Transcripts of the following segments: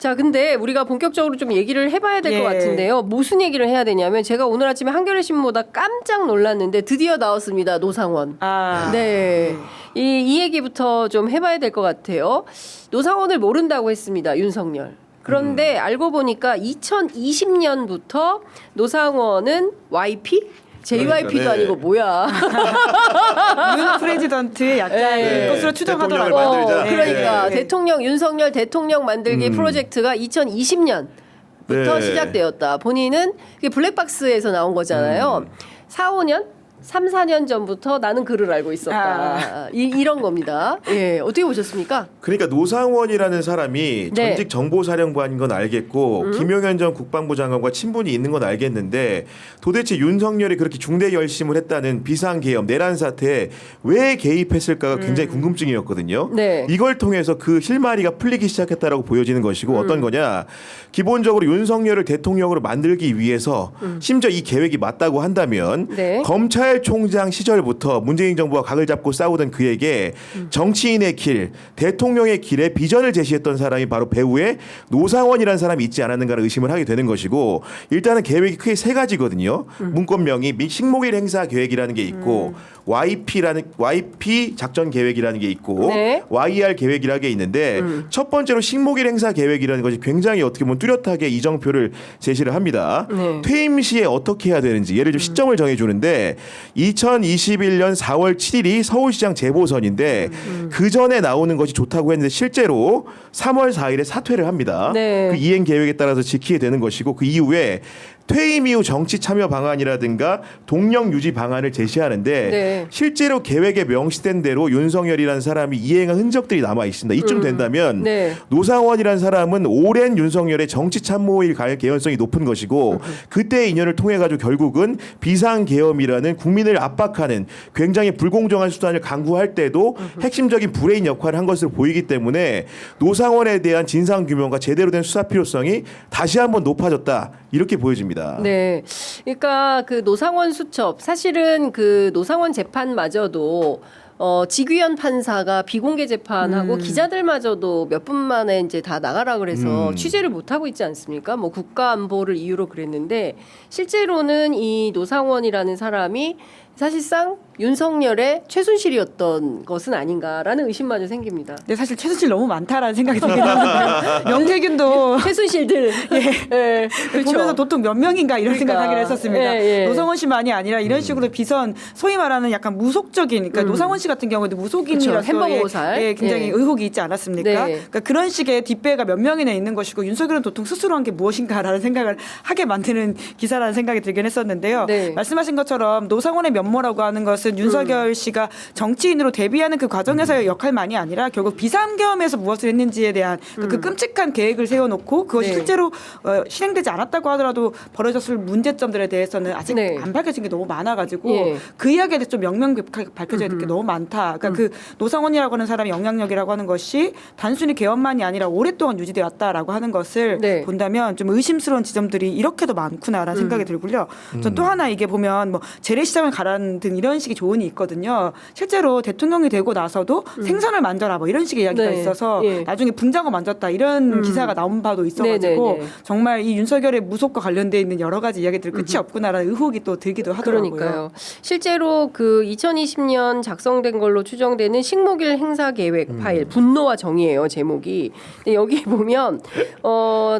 자, 근데 우리가 본격적으로 좀 얘기를 해봐야 될 것 같은데요. 무슨 얘기를 해야 되냐면 제가 오늘 아침에 한겨레 신문보다 깜짝 놀랐는데 드디어 나왔습니다. 노상원. 네, 이 얘기부터 좀 해봐야 될 것 같아요. 노상원을 모른다고 했습니다. 윤석열. 그런데 알고 보니까 2020년부터 노상원은 YP? JYP도 아니고 뭐야. 윤 프레지던트의 약자인 것으로 추정하더라고요. 그러니까 대통령 윤석열 대통령 만들기 프로젝트가 2020년부터 시작되었다. 본인은 블랙박스에서 나온 거잖아요. 3, 4년 전부터 나는 그를 알고 있었다. 이런 겁니다. 예, 어떻게 보셨습니까? 그러니까 노상원이라는 사람이 전직 정보사령관인 건 알겠고 김용현 전 국방부 장관과 친분이 있는 건 알겠는데 도대체 윤석열이 그렇게 중대 결심을 했다는 비상계엄 내란 사태에 왜 개입했을까가 굉장히 궁금증이었거든요. 네. 이걸 통해서 그 실마리가 풀리기 시작했다라고 보여지는 것이고 어떤 거냐. 기본적으로 윤석열을 대통령으로 만들기 위해서 심지어 이 계획이 맞다고 한다면 검찰총장 시절부터 문재인 정부와 각을 잡고 싸우던 그에게 정치인의 길, 대통령의 길에 비전을 제시했던 사람이 바로 배우의 노상원이라는 사람이 있지 않았는가를 의심을 하게 되는 것이고 일단은 계획이 크게 세 가지거든요. 문건명이 식목일 행사 계획이라는 게 있고 YP 작전 계획이라는 게 있고 YR 계획이라는 게 있는데 첫 번째로 식목일 행사 계획이라는 것이 굉장히 어떻게 보면 뚜렷하게 이정표를 제시를 합니다. 퇴임 시에 어떻게 해야 되는지 예를 들어 시점을 정해주는데 2021년 4월 7일이 서울시장 재보선인데 그 전에 나오는 것이 좋다고 했는데 실제로 3월 4일에 사퇴를 합니다. 그 이행 계획에 따라서 지키게 되는 것이고 그 이후에 퇴임 이후 정치 참여 방안이라든가 동력 유지 방안을 제시하는데 실제로 계획에 명시된 대로 윤석열이라는 사람이 이행한 흔적들이 남아 있습니다. 이쯤 된다면 노상원이라는 사람은 오랜 윤석열의 정치 참모일 갈 개연성이 높은 것이고 그때의 인연을 통해 가지고 결국은 비상계엄이라는 국민을 압박하는 굉장히 불공정한 수단을 강구할 때도 핵심적인 브레인 역할을 한 것으로 보이기 때문에 노상원에 대한 진상규명과 제대로 된 수사 필요성이 다시 한번 높아졌다. 이렇게 보여집니다. 네, 그러니까 그 노상원 수첩 사실은 그 노상원 재판마저도 지규현 판사가 비공개 재판하고 기자들마저도 몇 분 만에 이제 다 나가라 그래서 취재를 못 하고 있지 않습니까? 뭐 국가 안보를 이유로 그랬는데 실제로는 이 노상원이라는 사람이 사실상 윤석열의 최순실이었던 것은 아닌가라는 의심마저 생깁니다. 근데 사실 최순실 너무 많다라는 생각이 들긴 하는데요. 명태균도 최순실들 그렇죠. 보면서 도통 몇 명인가 이런 생각하기를 했었습니다. 노상원 씨만이 아니라 이런 식으로 비선 소위 말하는 약간 무속적인 그러니까 노상원 씨 같은 경우에도 무속인이라서 햄버거 모살 굉장히 의혹이 있지 않았습니까? 그러니까 그런 식의 뒷배가 몇 명이나 있는 것이고 윤석열은 도통 스스로 한 게 무엇인가라는 생각을 하게 만드는 기사라는 생각이 들긴 했었는데요. 말씀하신 것처럼 노상원의 면모라고 하는 것은 윤석열 씨가 정치인으로 데뷔하는 그 과정에서의 역할만이 아니라 결국 비상계엄에서 무엇을 했는지에 대한 그 끔찍한 계획을 세워놓고 그것이 실제로 실행되지 않았다고 하더라도 벌어졌을 문제점들에 대해서는 아직 안 밝혀진 게 너무 많아가지고 그 이야기에 대해서 좀 명명백백하게 밝혀져야 될 게 너무 많다. 그러니까 그 노상원이라고 하는 사람의 영향력이라고 하는 것이 단순히 계엄만이 아니라 오랫동안 유지되어 왔다라고 하는 것을 본다면 좀 의심스러운 지점들이 이렇게도 많구나라는 생각이 들고요. 전 또 하나 이게 보면 뭐 재래시장을 가라는 등 이런 식의 조언이 있거든요. 실제로 대통령이 되고 나서도 생선을 만져라 뭐 이런 식의 이야기가 있어서 나중에 붕장어 만졌다 이런 기사가 나온 바도 있어가지고 정말 이 윤석열의 무속과 관련돼 있는 여러 가지 이야기들 끝이 없구나라는 의혹이 또 들기도 하더라고요. 그러니까요. 실제로 그 2020년 작성된 걸로 추정되는 식목일 행사 계획 파일 분노와 정의예요 제목이. 근데 여기 보면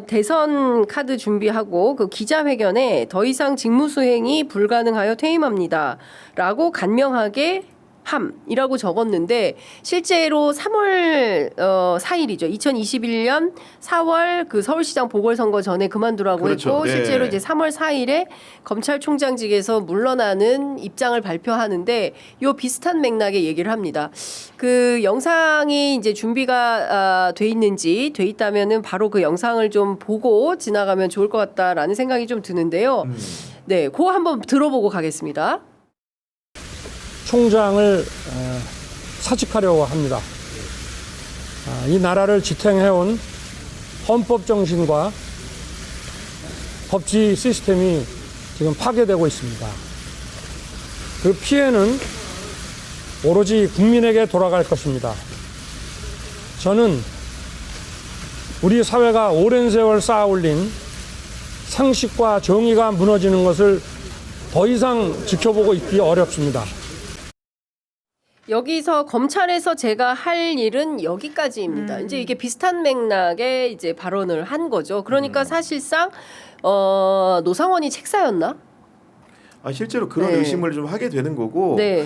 대선 카드 준비하고 그 기자회견에 더 이상 직무수행이 불가능하여 퇴임합니다라고 간명하게 함이라고 적었는데 실제로 3월 4일이죠. 2021년 4월 그 서울시장 보궐선거 전에 그만두라고 했고 실제로 이제 3월 4일에 검찰총장직에서 물러나는 입장을 발표하는데 요 비슷한 맥락의 얘기를 합니다. 그 영상이 이제 준비가 돼 있는지 돼 있다면은 바로 그 영상을 좀 보고 지나가면 좋을 것 같다라는 생각이 좀 드는데요. 네, 그거 한번 들어보고 가겠습니다. 총장을 사직하려고 합니다. 이 나라를 지탱해온 헌법 정신과 법치 시스템이 지금 파괴되고 있습니다. 그 피해는 오로지 국민에게 돌아갈 것입니다. 저는 우리 사회가 오랜 세월 쌓아올린 상식과 정의가 무너지는 것을 더 이상 지켜보고 있기 어렵습니다. 여기서 검찰에서 제가 할 일은 여기까지입니다. 이제 이게 비슷한 맥락의 이제 발언을 한 거죠. 그러니까 사실상 노상원이 책사였나? 실제로 그런 네. 의심을 좀 하게 되는 거고 네.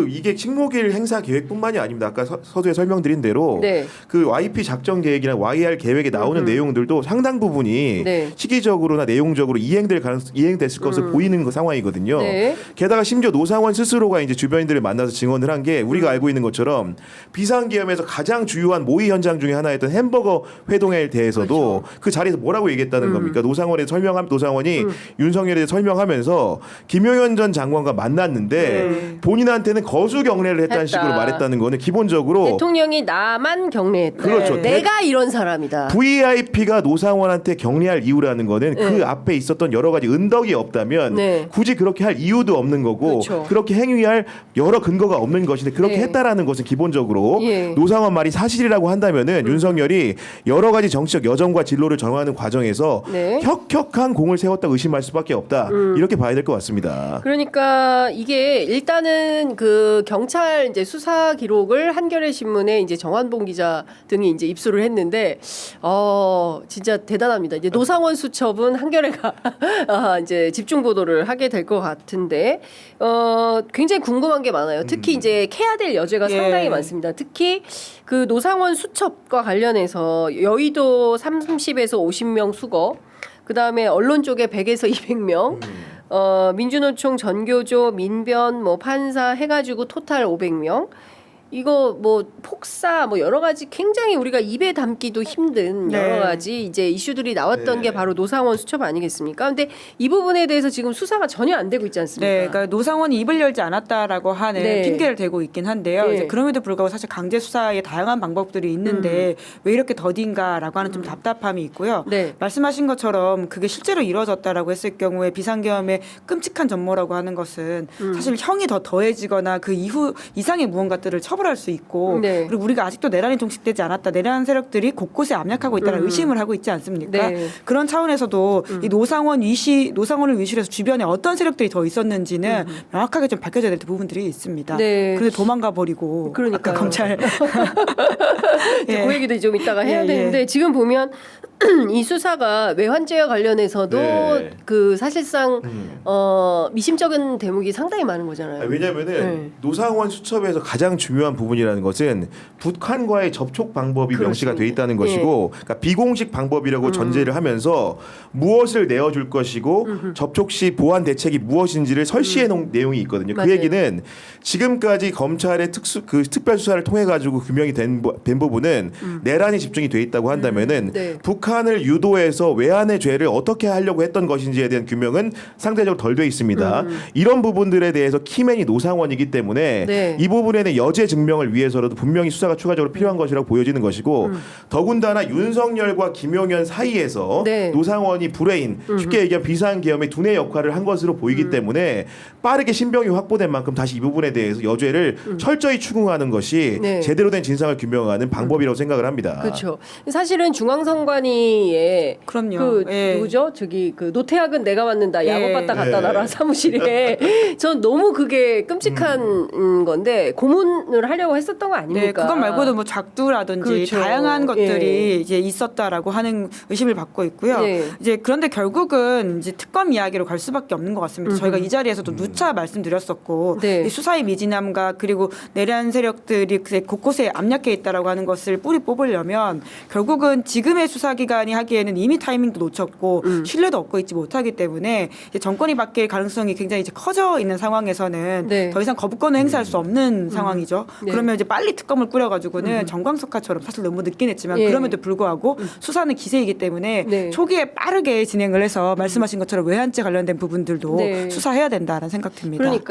이게 식목일 행사 계획뿐만이 아닙니다. 아까 서두에 설명드린 대로 네. 그 YP 작전 계획이나 YR 계획에 나오는 내용들도 상당 부분이 네. 시기적으로나 내용적으로 이행됐을 것을 보이는 그 상황이거든요. 네. 게다가 심지어 노상원 스스로가 이제 주변인들을 만나서 증언을 한 게 우리가 알고 있는 것처럼 비상계엄에서 가장 주요한 모의 현장 중에 하나였던 햄버거 회동에 대해서도 그렇죠. 그 자리에서 뭐라고 얘기했다는 겁니까? 노상원이 윤석열에 설명하면서 김용현 전 장관과 만났는데 본인한테는 거수 경례를 했다는 식으로 말했다는 거는 기본적으로 대통령이 나만 경례했다. 그렇죠. 내가 이런 사람이다. VIP가 노상원한테 격려할 이유라는 거는 그 앞에 있었던 여러 가지 은덕이 없다면 네. 굳이 그렇게 할 이유도 없는 거고 그렇죠. 그렇게 행위할 여러 근거가 없는 것인데 그렇게 네. 했다라는 것은 기본적으로 예. 노상원 말이 사실이라고 한다면은 윤석열이 여러 가지 정치적 여정과 진로를 정하는 과정에서 네. 혁혁한 공을 세웠다고 의심할 수밖에 없다. 이렇게 봐야 될 것 같습니다. 그러니까 이게 일단은 그 경찰 이제 수사 기록을 한겨레 신문에 이제 정환봉 기자 등이 이제 입수를 했는데 진짜 대단합니다. 이제 노상원 수첩은 한겨레가 이제 집중 보도를 하게 될 것 같은데 굉장히 궁금한 게 많아요. 특히 이제 캐야 될 여죄가 예. 상당히 많습니다. 특히 그 노상원 수첩과 관련해서 여의도 30에서 50명 수거, 그 다음에 언론 쪽에 100에서 200명, 민주노총 전교조, 민변, 뭐 판사 해가지고 토탈 500명. 이거 뭐 폭사 뭐 여러 가지 굉장히 우리가 입에 담기도 힘든 여러 네. 가지 이제 이슈들이 나왔던 네. 게 바로 노상원 수첩 아니겠습니까? 근데 이 부분에 대해서 지금 수사가 전혀 안 되고 있지 않습니까? 네, 그러니까 노상원이 입을 열지 않았다라고 하는 네. 핑계를 대고 있긴 한데요. 네. 이제 그럼에도 불구하고 사실 강제 수사에 다양한 방법들이 있는데 왜 이렇게 더딘가라고 하는 좀 답답함이 있고요. 네. 말씀하신 것처럼 그게 실제로 이루어졌다라고 했을 경우에 비상계엄의 끔찍한 전모라고 하는 것은 사실 형이 더 더해지거나 그 이후 이상의 무언가들을 처벌할 수 있고 네. 그리고 우리가 아직도 내란이 종식되지 않았다. 내란 세력들이 곳곳에 압력하고 있다는 의심을 하고 있지 않습니까? 네. 그런 차원에서도 이 노상원을 위시해서 주변에 어떤 세력들이 더 있었는지는 명확하게 좀 밝혀져야 될 부분들이 있습니다. 네. 그런데 도망가 버리고 그러니까요. 아까 검찰 그 얘기도 좀 이따가 해야 예, 되는데 예. 지금 보면 이 수사가 외환죄와 관련해서도 네. 그 사실상 미심쩍은 대목이 상당히 많은 거잖아요. 왜냐하면은 네. 노상원 수첩에서 가장 중요한 부분이라는 것은 북한과의 접촉 방법이 명시가 돼 있다는 것이고, 그러니까 비공식 방법이라고 전제를 하면서 무엇을 내어줄 것이고 접촉 시 보완 대책이 무엇인지를 설시해 놓은 내용이 있거든요. 맞아요. 그 얘기는 지금까지 검찰의 특별 수사를 통해 가지고 규명이 된 부분은 내란이 집중이 돼 있다고 한다면은 네. 북한을 유도해서 외환의 죄를 어떻게 하려고 했던 것인지에 대한 규명은 상대적으로 덜 돼 있습니다. 이런 부분들에 대해서 키맨이 노상원이기 때문에 네. 이 부분에는 여죄 증명을 위해서라도 분명히 수사가 추가적으로 필요한 것이라고 보여지는 것이고, 더군다나 윤석열과 김용현 사이에서 네. 노상원이 브레인, 쉽게 얘기하면 비상계엄의 두뇌 역할을 한 것으로 보이기 때문에 빠르게 신병이 확보된 만큼 다시 이 부분에 대해서 여죄를 철저히 추궁하는 것이 네. 제대로 된 진상을 규명하는 방법이라고 생각을 합니다. 그렇죠. 사실은 중앙선관위에 그럼요. 그 예. 누구죠? 저기 그 노태학은 내가 맡는다. 예. 야곱받다 갖다 놔라 예. 사무실에. 전 너무 그게 끔찍한 건데 고문을 하려고 했었던 거 아닙니까? 네, 그것 말고도 뭐 작두라든지 그렇죠. 다양한 것들이 예. 이제 있었다라고 하는 의심을 받고 있고요. 예. 이제 그런데 결국은 이제 특검 이야기로 갈 수밖에 없는 것 같습니다. 저희가 이 자리에서도 누차 말씀드렸었고 네. 이 수사의 미진함과 그리고 내란 세력들이 곳곳에 압력해 있다라고 하는 것을 뿌리 뽑으려면 결국은 지금의 수사 기관이 하기에는 이미 타이밍도 놓쳤고 신뢰도 얻고 있지 못하기 때문에 이제 정권이 바뀔 가능성이 굉장히 이제 커져 있는 상황에서는 네. 더 이상 거부권을 행사할 수 없는 상황이죠. 네. 그러면 이제 빨리 특검을 꾸려가지고는 정광석화처럼 사실 너무 늦긴 했지만 예. 그럼에도 불구하고 수사는 기세이기 때문에 네. 초기에 빠르게 진행을 해서 말씀하신 것처럼 외환죄 관련된 부분들도 네. 수사해야 된다라는 생각 듭니다. 그러니까.